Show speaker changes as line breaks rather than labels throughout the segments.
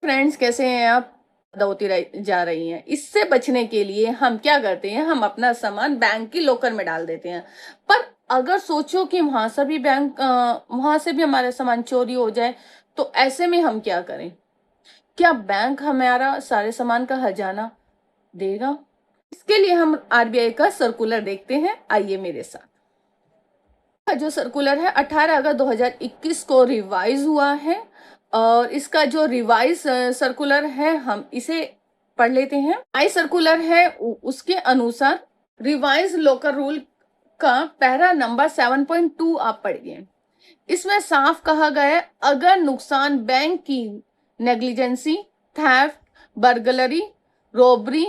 Friends, कैसे हैं आप? जा रही हैं। इससे बचने के लिए हम क्या करते हैं, हम अपना सामान बैंक की लॉकर में डाल देते हैं। पर अगर सोचो कि वहां से भी हमारा सामान चोरी हो जाए, तो ऐसे में हम क्या करें? क्या बैंक हमारा सारे सामान का खजाना देगा? इसके लिए हम आरबीआई का सर्कुलर देखते हैं, आइए मेरे साथ। जो सर्कुलर है 18 अगस्त 2021 को रिवाइज हुआ है। और इसका जो रिवाइज सर्कुलर है हम इसे पढ़ लेते हैं। आई सर्कुलर है उसके अनुसार रिवाइज लोकल रूल का पैरा नंबर 7.2 आप पढ़िए। इसमें साफ कहा गया है, अगर नुकसान बैंक की नेग्लिजेंसी, थेफ्ट, बर्गलरी, रोबरी,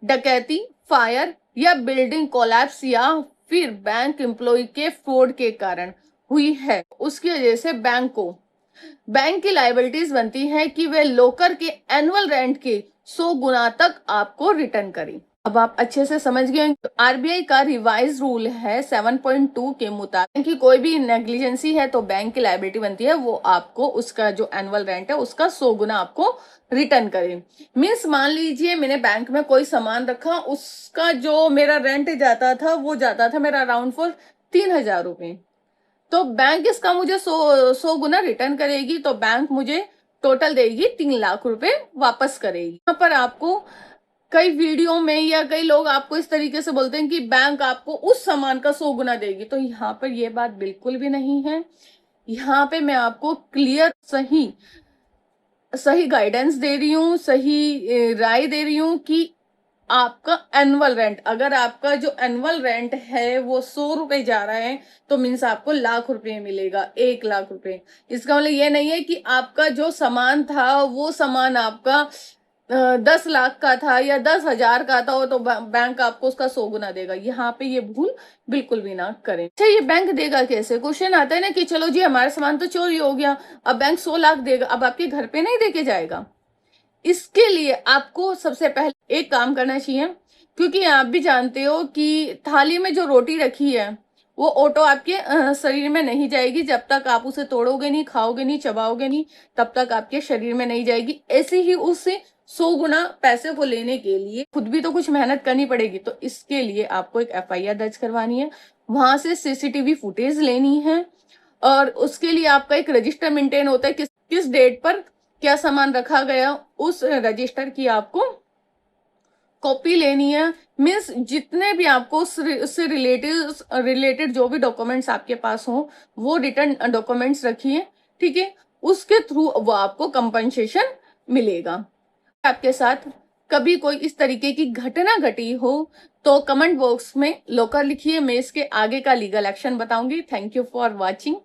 डकैती, फायर या बिल्डिंग कोलैप्स या फिर बैंक एम्प्लॉय के फ्रॉड के कारण हुई है, उसकी वजह से बैंक की लायबिलिटीज बनती है कि वे लॉकर के एनुअल रेंट के 100 गुना तक आपको रिटर्न करें। अब आप अच्छे से समझ गए। आरबीआई का रिवाइज रूल है 7.2 के मुताबिक कि कोई भी नेग्लिजेंसी है तो बैंक की लायबिलिटी बनती है, वो आपको उसका जो एनुअल रेंट है उसका 100 गुना आपको रिटर्न करें। मीन्स मान लीजिए मैंने बैंक में कोई सामान रखा, उसका जो मेरा रेंट जाता था मेरा अराउंड फॉर 3,000 रुपए। तो बैंक इसका मुझे 100 गुना रिटर्न करेगी, तो बैंक मुझे टोटल देगी 3 लाख रुपए वापस करेगी। यहाँ पर आपको कई वीडियो में या कई लोग आपको इस तरीके से बोलते हैं कि बैंक आपको उस सामान का 100 गुना देगी, तो यहाँ पर ये बात बिल्कुल भी नहीं है। यहाँ पे मैं आपको क्लियर सही गाइडेंस दे रही हूँ, सही राय दे रही हूँ कि आपका एनुअल रेंट, अगर आपका जो एनुअल रेंट है वो 100 रुपए जा रहा है, तो मीन्स आपको लाख रुपए मिलेगा, 1 लाख रुपए। इसका मतलब ये नहीं है कि आपका जो सामान था वो सामान आपका 10 लाख का था या 10,000 का था, तो बैंक आपको उसका 100 गुना देगा। यहाँ पे ये भूल बिल्कुल भी ना करें। अच्छा, ये बैंक देगा कैसे? क्वेश्चन आता है ना कि चलो जी हमारा सामान तो चोरी हो गया, अब बैंक 100 लाख देगा, अब आपके घर पे नहीं देके जाएगा। इसके लिए आपको सबसे पहले एक काम करना चाहिए, क्योंकि आप भी जानते हो कि थाली में जो रोटी रखी है वो ऑटो आपके शरीर में नहीं जाएगी। जब तक आप उसे तोड़ोगे नहीं, खाओगे नहीं, चबाओगे नहीं, तब तक आपके शरीर में नहीं जाएगी। ऐसे ही उससे 100 गुना पैसे को लेने के लिए खुद भी तो कुछ मेहनत करनी पड़ेगी। तो इसके लिए आपको एक एफआईआर दर्ज करवानी है, वहां से सीसीटीवी फुटेज लेनी है, और उसके लिए आपका एक रजिस्टर मेंटेन होता है, किस डेट पर क्या सामान रखा गया, उस रजिस्टर की आपको कॉपी लेनी है। मीन्स जितने भी आपको उससे रिलेटेड जो भी डॉक्यूमेंट्स आपके पास हो, वो रिटर्न डॉक्यूमेंट्स रखिए, ठीक है। उसके थ्रू वो आपको कंपनसेशन मिलेगा। आपके साथ कभी कोई इस तरीके की घटना घटी हो तो कमेंट बॉक्स में लॉकर लिखिए, मैं इसके आगे का लीगल एक्शन बताऊंगी। Thank you for watching.